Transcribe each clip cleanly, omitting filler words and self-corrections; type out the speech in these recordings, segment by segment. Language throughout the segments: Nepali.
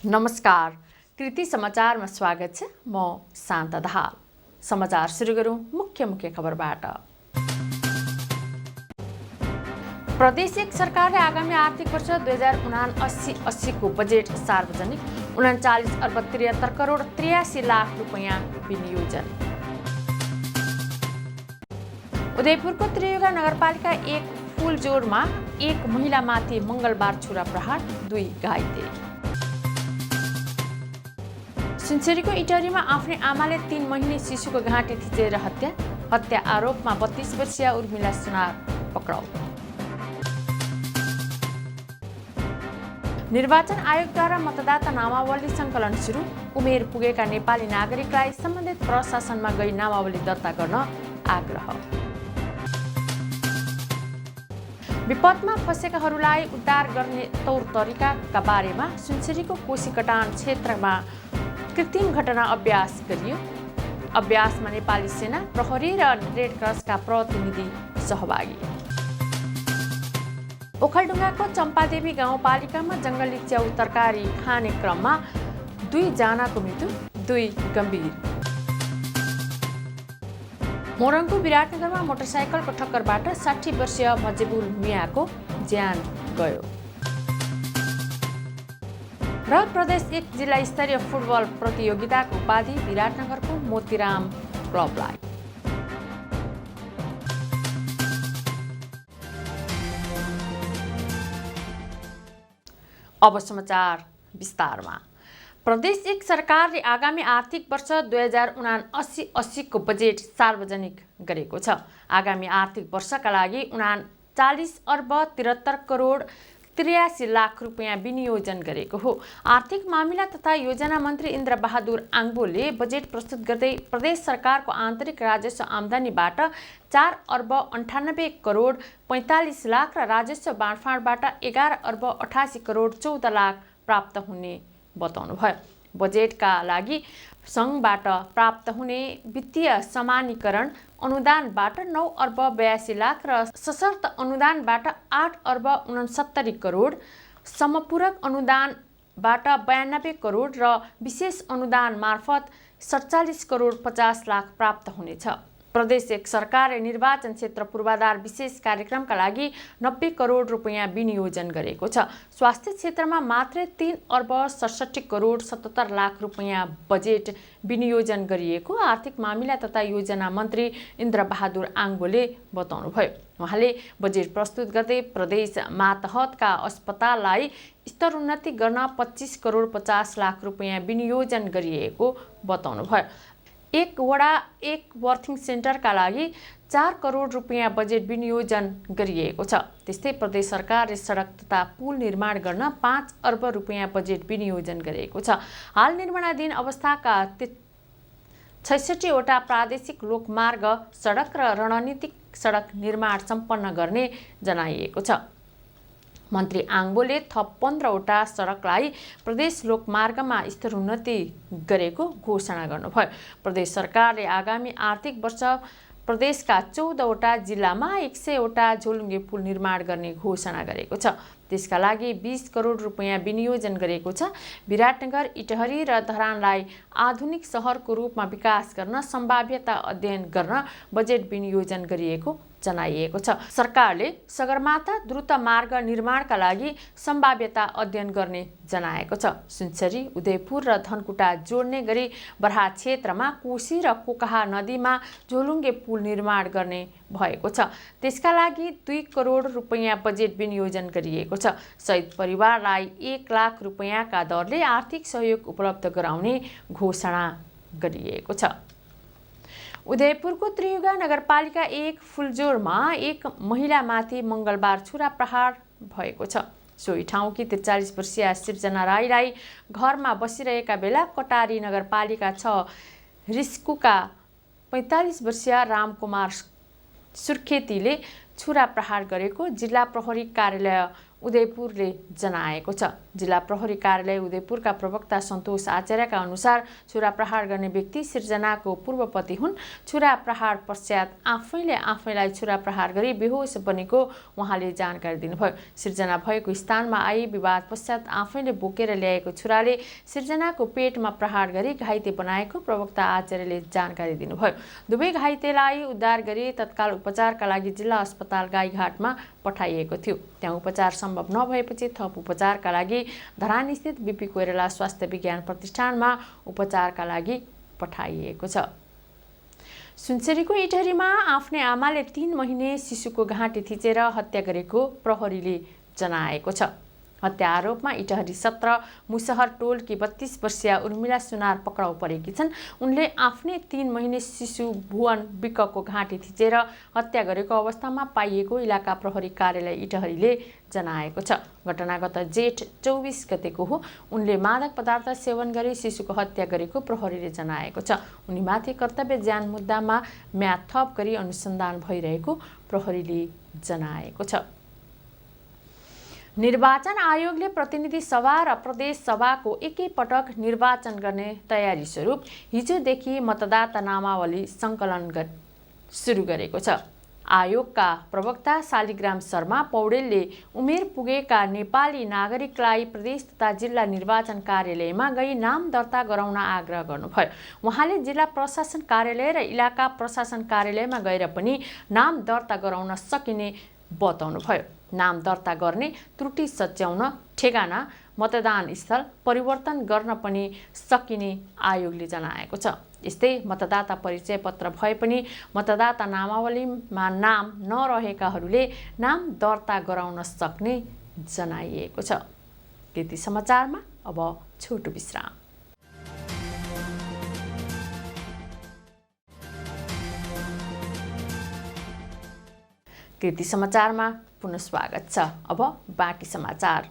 नमस्कार, कृति समाचारमा स्वागत छ। म शान्ता दाहाल। समाचार सुरु गरौँ मुख्य खबरबाट। प्रदेश एक सरकारले आगामी आर्थिक वर्ष 2079-80 को बजेट सार्वजनिक 39 अर्ब 73 करोड 83 लाख रुपैयाँ विनियोजन। उदयपुरको त्रियुगा नगरपालिका एक फुलजोरमा एक महिलामाथि मङ्गलबार छुरा प्रहार, 2 घाइते। सुनसरीको इटरीमा आफ्नै आमाले 3 महिने शिशुको घाँटी थिचेर हत्या आरोपमा 32 वर्षीय उर्मिला सुनार पक्राउ। निर्वाचन आयोगद्वारा मतदाता नामावली सङ्कलन सुरु, उमेर पुगेका नेपाली नागरिकलाई सम्बन्धित प्रशासनमा गई नामावली दर्ता गर्न आग्रह। विपदमा फँसेकाहरूलाई उद्धार गर्ने तौर तरिकाका बारेमा सुनसरीको कोशीकटान क्षेत्रमा कृत्रिम घटना अभ्यास गरियो। अभ्यासमा नेपाली सेना, प्रहरी र रेड क्रसका प्रतिनिधि सहभागी। ओखलढुङ्गाको चम्पादेवी गाउँपालिकामा जङ्गली च्याउ तरकारी खाने क्रममा 2 जनाको मृत्यु, 2 गम्भीर। मोरङको विराटनगरमा मोटरसाइकलको ठक्करबाट 60 वर्षीय मजेबुल मियाको ज्यान गयो। र प्रदेश 1 जिल्ला स्तरीय फुटबल प्रतियोगिताको उपाधि विराटनगरको मोतीराम क्लबलाई। अब समाचार विस्तारमा। प्रदेश 1 सरकारले आगामी आर्थिक वर्ष 2079-80 को बजेट सार्वजनिक गरेको छ। आगामी आर्थिक वर्षका लागि 39 अर्ब 73 करोड 83 लाख रुपैयाँ विनियोजन गरेको हो। आर्थिक मामिला तथा योजना मन्त्री इन्द्र बहादुर आङ्बोले बजेट प्रस्तुत गर्दै प्रदेश सरकारको आन्तरिक राजस्व आम्दानीबाट 4 अर्ब 98 करोड 45 लाख र राजस्व बाँडफाँडबाट 11 अर्ब 88 करोड 14 लाख प्राप्त हुने बताउनुभयो। बजेटका लागि सङ्घबाट प्राप्त हुने वित्तीय समानीकरण अनुदानबाट 9 अर्ब 82 लाख र सशर्त अनुदानबाट 8 अर्ब 69 करोड, समपूरक अनुदानबाट 92 करोड र विशेष अनुदान मार्फत 47 करोड 50 लाख प्राप्त हुनेछ। प्रदेश 1 सरकारले निर्वाचन क्षेत्र पूर्वाधार विशेष कार्यक्रमका लागि 90 करोड रुपैयाँ विनियोजन गरेको छ। स्वास्थ्य क्षेत्रमा मात्रै 3 अर्ब 67 करोड 77 लाख रुपैयाँ बजेट विनियोजन गरिएको आर्थिक मामिला तथा योजना मन्त्री इन्द्र बहादुर आङ्बोले बताउनुभयो। उहाँले बजेट प्रस्तुत गर्दै प्रदेश मातहतका अस्पताललाई स्तरोन्नति गर्न 25 करोड 50 लाख रुपैयाँ विनियोजन गरिएको बताउनुभयो। 1 वडा 1 बर्थिङ सेन्टरका लागि 4 करोड रुपैयाँ बजेट विनियोजन गरिएको छ। त्यस्तै प्रदेश सरकारले सडक तथा पुल निर्माण गर्न 5 अर्ब रुपैयाँ बजेट विनियोजन गरेको छ। हाल निर्माणाधीन अवस्थाका 66 वटा प्रादेशिक लोकमार्ग सडक र रणनीतिक सडक निर्माण सम्पन्न गर्ने जनाइएको छ। मन्त्री आङ्बोले थप 15 वटा सडकलाई प्रदेश लोकमार्गमा स्तरोन्नति गरेको घोषणा गर्नुभयो। प्रदेश सरकारले आगामी आर्थिक वर्ष प्रदेशका 14 वटा जिल्लामा 100 वटा झोलुङ्गे पुल निर्माण गर्ने घोषणा गरेको छ। त्यसका लागि 20 करोड रुपैयाँ विनियोजन गरेको छ। विराटनगर, इटहरी र धरानलाई आधुनिक सहरको रूपमा विकास गर्न सम्भाव्यता अध्ययन गर्न बजेट विनियोजन गरिएको जनाइएको छ। सरकारले सगरमाथा द्रुत मार्ग निर्माणका लागि सम्भाव्यता अध्ययन गर्ने जनाएको छ। सुनसरी, उदयपुर र धनकुटा जोड्ने गरी बर्हा क्षेत्रमा कोशी र कोकाहा नदीमा झोलुङ्गे पुल निर्माण गर्ने भएको छ। त्यसका लागि 2 करोड रुपैयाँ बजेट विनियोजन गरिएको छ। शहीद परिवारलाई 1 लाख रुपैयाँका दरले आर्थिक सहयोग उपलब्ध गराउने घोषणा गरिएको छ। उदयपुरको त्रियुगा नगरपालिका 1 फुलजोरमा एक महिलामाथि मङ्गलबार छुरा प्रहार भएको छ। सोही ठाउँकी 43 वर्षीय सिर्जना राईलाई घरमा बसिरहेका बेला कटारी नगरपालिका 6 रिस्कुका 45 वर्षीय रामकुमार सुर्खेतीले छुरा प्रहार गरेको जिल्ला प्रहरी कार्यालय उदयपुरले जनाएको छ। जिल्ला प्रहरी कार्यालय उदयपुरका प्रवक्ता सन्तोष आचार्यका अनुसार छुरा प्रहार गर्ने व्यक्ति सृजनाको पूर्वपति हुन्। छुरा प्रहार पश्चात आफैले आफैलाई छुरा प्रहार गरी बेहोस बनेको उहाँले जानकारी दिनुभयो। सृजना भएको स्थानमा आई विवाद पश्चात आफैले बोकेर ल्याएको छुराले सृजनाको पेटमा प्रहार गरी घाइते बनाएको प्रवक्ता आचार्यले जानकारी दिनुभयो। दुवै घाइतेलाई उद्धार गरी तत्काल उपचारका लागि जिल्ला अस्पताल गाईघाटमा पठाइएको थियो। त्यहाँ उपचार सम्भव नभएपछि थप उपचारका लागि धरानस्थित बीपी कोइराला स्वास्थ्य विज्ञान प्रतिष्ठानमा उपचारका लागि पठाइएको छ। सुनसरीको इटहरीमा आफ्नै आमाले 3 महिने शिशुको घाँटी थिचेर हत्या गरेको प्रहरीले जनाएको छ। हत्या आरोपमा इटहरी 17 मुसहर टोलकी 32 वर्षीय उर्मिला सुनार पक्राउ परेकी छन्। उनले आफ्नै 3 महिने शिशु भुवन विकको घाँटी थिचेर हत्या गरेको अवस्थामा पाइएको इलाका प्रहरी कार्यालय इटहरीले जनाएको छ। घटना गत जेठ 24 गतेको हो। उनले मादक पदार्थ सेवन गरी शिशुको हत्या गरेको प्रहरीले जनाएको छ। उनीमाथि कर्तव्य ज्यान मुद्दामा म्याद थप गरी अनुसन्धान भइरहेको प्रहरीले जनाएको छ। निर्वाचन आयोगले प्रतिनिधि सभा र प्रदेश सभाको एकैपटक निर्वाचन गर्ने तयारी स्वरूप हिजोदेखि मतदाता नामावली सङ्कलन सुरु गरेको छ। आयोगका प्रवक्ता शालिग्राम शर्मा पौडेलले उमेर पुगेका नेपाली नागरिकलाई प्रदेश तथा जिल्ला निर्वाचन कार्यालयमा गई नाम दर्ता गराउन आग्रह गर्नुभयो। उहाँले जिल्ला प्रशासन कार्यालय र इलाका प्रशासन कार्यालयमा गएर पनि नाम दर्ता गराउन सकिने बताउनुभयो। नाम दर्ता गर्ने, त्रुटि सच्याउन, ठेगाना, मतदान स्थल परिवर्तन गर्न पनि सकिने आयोगले जनाएको छ। यस्तै मतदाता परिचय पत्र भए पनि मतदाता नामावलीमा नाम नरहेकाहरूले नाम दर्ता गराउन सक्ने जनाइएको छ। कृति समाचारमा अब छोटो विश्राम। कृति समाचारमा पुनः स्वागत छ। अब बाँकी समाचार।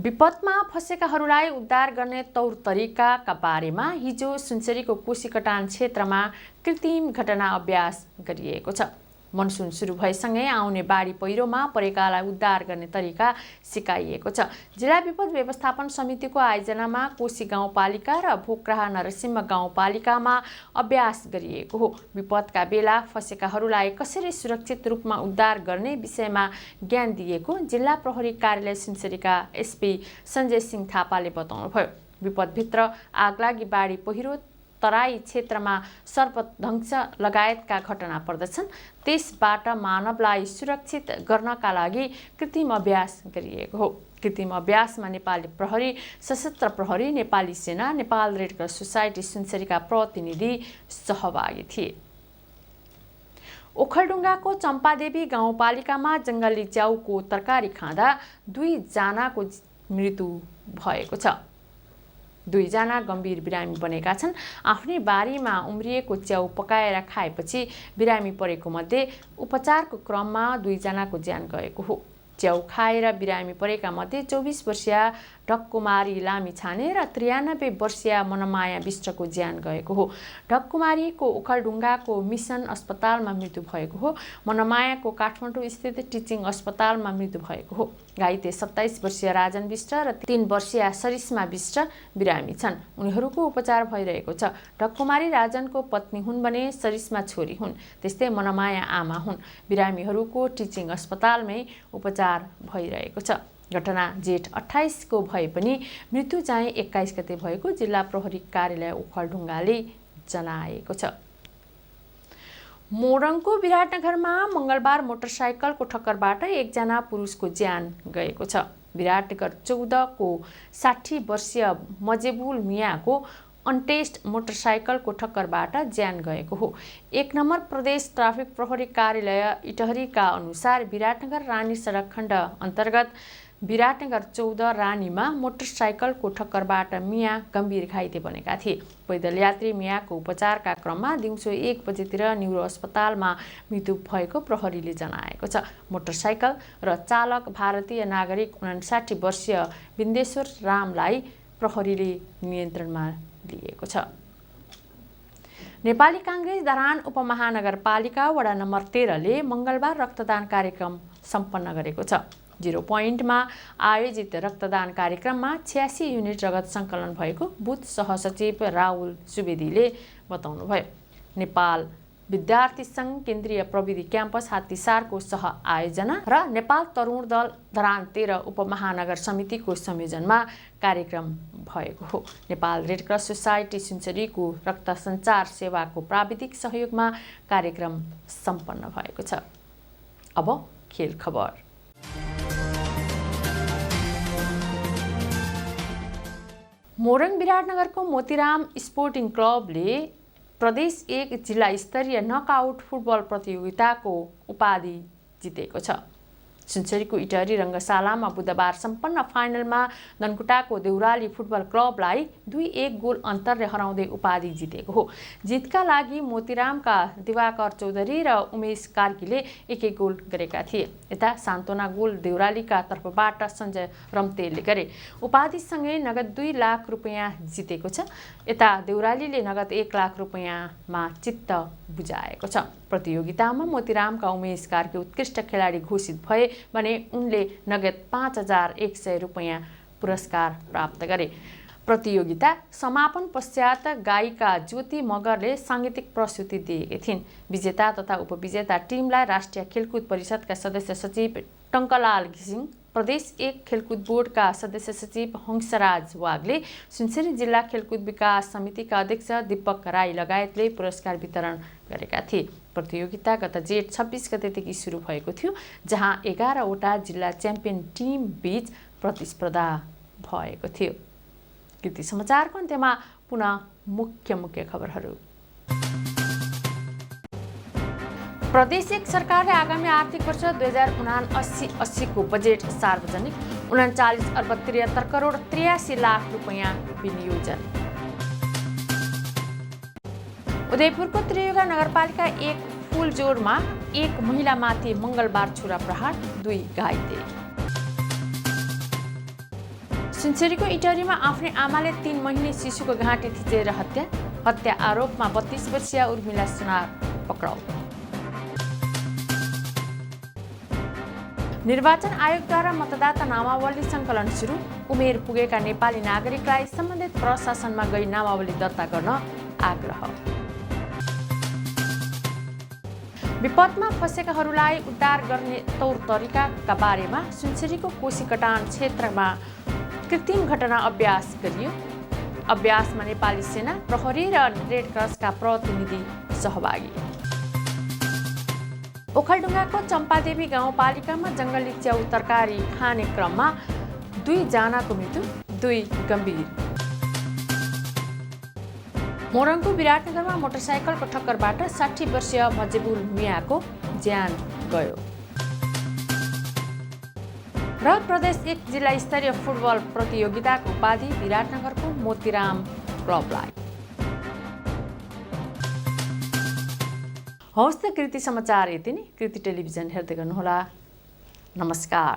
विपदमा फँसेकाहरूलाई उद्धार गर्ने तौर तरिकाका बारेमा हिजो सुनसरीको कोशीकटान क्षेत्रमा कृत्रिम घटना अभ्यास गरिएको छ। मनसुन सुरु भएसँगै आउने बाढी पहिरोमा परेकालाई उद्धार गर्ने तरिका सिकाइएको छ। जिल्ला विपद व्यवस्थापन समितिको आयोजनामा कोशी गाउँपालिका र भोक्राहा नरसिंह गाउँपालिकामा अभ्यास गरिएको हो। विपदका बेला फँसेकाहरूलाई कसरी सुरक्षित रूपमा उद्धार गर्ने विषयमा ज्ञान दिएको जिल्ला प्रहरी कार्यालय सुनसरीका एसपी सञ्जय सिंह थापाले बताउनुभयो। विपदभित्र आगलागी, बाढी पहिरो, तराई क्षेत्रमा सर्पदंश लगायतका घटना पर्दछन्। त्यसबाट मानवलाई सुरक्षित गर्नका लागि कृत्रिम अभ्यास गरिएको हो। कृत्रिम अभ्यासमा नेपाली प्रहरी, सशस्त्र प्रहरी, नेपाली सेना, नेपाल रेड क्रस सोसाइटी सुनसरीका प्रतिनिधि सहभागी थिए। ओखलढुङ्गाको चम्पादेवी गाउँपालिकामा जङ्गली च्याउको तरकारी खाँदा 2 जनाको मृत्यु भएको छ। 2 जना गम्भीर बिरामी बनेका छन्। आफ्नै बारीमा उम्रिएको च्याउ पकाएर खाएपछि बिरामी परेको मध्ये उपचारको क्रममा 2 जनाको ज्यान गएको हो। च्याउ खाएर बिरामी परेका मध्ये 24 वर्षीय ढक्कुमारी लामिछाने र 93 वर्षीय मनमाया विष्टको ज्यान गएको हो। ढक्कुमारीको ओखलढुङ्गाको मिसन अस्पतालमा मृत्यु भएको हो। मनमायाको काठमाडौँ स्थित टिचिङ अस्पतालमा मृत्यु भएको हो। घाइते 27 वर्षीय राजन विष्ट र 3 वर्षीय सरिस्मा विष्ट बिरामी छन्। उनीहरूको उपचार भइरहेको छ। ढक्कुमारी राजनको पत्नी हुन् भने सरिस्मा छोरी हुन्। त्यस्तै मनमाया आमा हुन्। बिरामीहरूको टिचिङ अस्पतालमै उपचार भइरहेको छ। घटना जेठ 28 को भए पनि मृत्यु चाहिँ 21 गते भएको जिल्ला प्रहरी कार्यालय ओखलढुङ्गाले जनाएको छ। मोरङको विराटनगरमा मंगलबार मोटरसाइकलको ठक्करबाट 1 जना पुरुषको ज्यान गएको छ। विराटनगर 14 को 60 वर्षीय मजेबुल मियाको अनटेस्ट मोटरसाइकलको ठक्करबाट ज्यान गएको हो। 1 नम्बर प्रदेश ट्राफिक प्रहरी कार्यालय इटहरीका अनुसार विराटनगर रानी सडक खण्ड अन्तर्गत विराटनगर 14 रानीमा मोटरसाइकलको ठक्करबाट मिया गम्भीर घाइते बनेका थिए। पैदल यात्री मियाको उपचारका क्रममा दिउँसो 1 बजेतिर न्युरो अस्पतालमा मृत्यु भएको प्रहरीले जनाएको छ। मोटरसाइकल र चालक भारतीय नागरिक 59 वर्षीय बिन्देश्वर रामलाई प्रहरीले नियन्त्रणमा लिएको छ। नेपाली काङ्ग्रेस धरान उपमहानगरपालिका वडा नम्बर 13 ले मंगलबार रक्तदान कार्यक्रम सम्पन्न गरेको छ। 0 पोइन्टमा आयोजित रक्तदान कार्यक्रममा 86 युनिट रगत सङ्कलन भएको बुथ सहसचिव राहुल सुवेदीले बताउनुभयो। नेपाल विद्यार्थी सङ्घ केन्द्रीय प्रविधि क्याम्पस हात्तीसारको सह आयोजना र नेपाल तरुण दल धरान 13 उपमहानगर समितिको संयोजनमा कार्यक्रम भएको हो। नेपाल रेड क्रस सोसाइटी सुनसरीको रक्त सञ्चार सेवाको प्राविधिक सहयोगमा कार्यक्रम सम्पन्न भएको छ। अब खेल खबर। मोरङ विराटनगरको मोतीराम स्पोर्टिङ क्लबले प्रदेश 1 जिल्ला स्तरीय नकआउट फुटबल प्रतियोगिताको उपाधि जितेको छ। सुनसरीको इटरी रङ्गशालामा बुधबार सम्पन्न फाइनलमा धनकुटाको देउराली फुटबल क्लबलाई 2-1 गोल अन्तरले हराउँदै उपाधि जितेको हो। जितका लागि मोतीरामका दिवाकर चौधरी र उमेश कार्कीले 1-1 गोल गरेका थिए। यता सान्त्वना गोल देउरालीका तर्फबाट सञ्जय रम्तेलले गरे। उपाधिसँगै नगद 2 लाख रुपैयाँ जितेको छ। यता देउरालीले नगद 1 लाख रुपैयाँमा चित्त बुझाएको छ। प्रतियोगितामा मोतीरामका उमेश कार्की उत्कृष्ट खेलाडी घोषित भए भने उनले नगद 5,100 रुपैयाँ पुरस्कार प्राप्त गरे। प्रतियोगिता समापन पश्चात गायिका ज्योति मगरले साङ्गीतिक प्रस्तुति दिएकी थिइन्। विजेता तथा उपविजेता टिमलाई राष्ट्रिय खेलकुद परिषदका सदस्य सचिव टङ्कलाल घिसिङ, प्रदेश 1 खेलकुद बोर्डका सदस्य सचिव हंसराज वागले, सुनसरी जिल्ला खेलकुद विकास समितिका अध्यक्ष दीपक राई लगायतले पुरस्कार वितरण गरेका थिए। प्रतियोगिता गत जेठ 26 गतेदेखि सुरु भएको थियो, जहाँ 11 वटा जिल्ला च्याम्पियन टिम बीच प्रतिस्पर्धा भएको थियो। कृति समाचारको अन्त्यमा पुनः मुख्य खबरहरू। प्रदेश 1 सरकारले आगामी आर्थिक वर्ष 2079-80 को बजेट सार्वजनिक 39 अर्ब 73 करोड 83 लाख रुपैयाँ विनियोजन। उदयपुरको त्रियुगा नगरपालिका 1 फुलजोरमा 1 महिलामाथि मङ्गलबार छुरा प्रहार, 2 घाइते। सुनसरीको इटरीमा आफ्नै आमाले 3 महिने शिशुको घाँटी थिचेर हत्या आरोपमा 32 वर्षीय उर्मिला सुनार पक्राउ। निर्वाचन आयोगद्वारा मतदाता नामावली सङ्कलन सुरु, उमेर पुगेका नेपाली नागरिकलाई सम्बन्धित प्रशासनमा गई नामावली दर्ता गर्न आग्रह। विपदमा फँसेकाहरूलाई उद्धार गर्ने तौर तरिकाका बारेमा सुनसरीको कोशीकटान क्षेत्रमा कृत्रिम घटना अभ्यास गरियो। अभ्यासमा नेपाली सेना, प्रहरी र रेड क्रसका प्रतिनिधि सहभागी। ओखलढुङ्गाको चम्पादेवी गाउँपालिकामा जङ्गली च्याउ तरकारी खाने क्रममा 2 जनाको मृत्यु, 2 गम्भीर। मोरङको विराटनगरमा मोटरसाइकलको ठक्करबाट 60 वर्षीय मजेबुल मियाको ज्यान गयो। र प्रदेश 1 जिल्ला स्तरीय फुटबल प्रतियोगिताको उपाधि विराटनगरको मोतीराम क्लबलाई। हवस् त कृति समाचार यति नै। कृति टेलिभिजन हेर्दै गर्नुहोला। नमस्कार।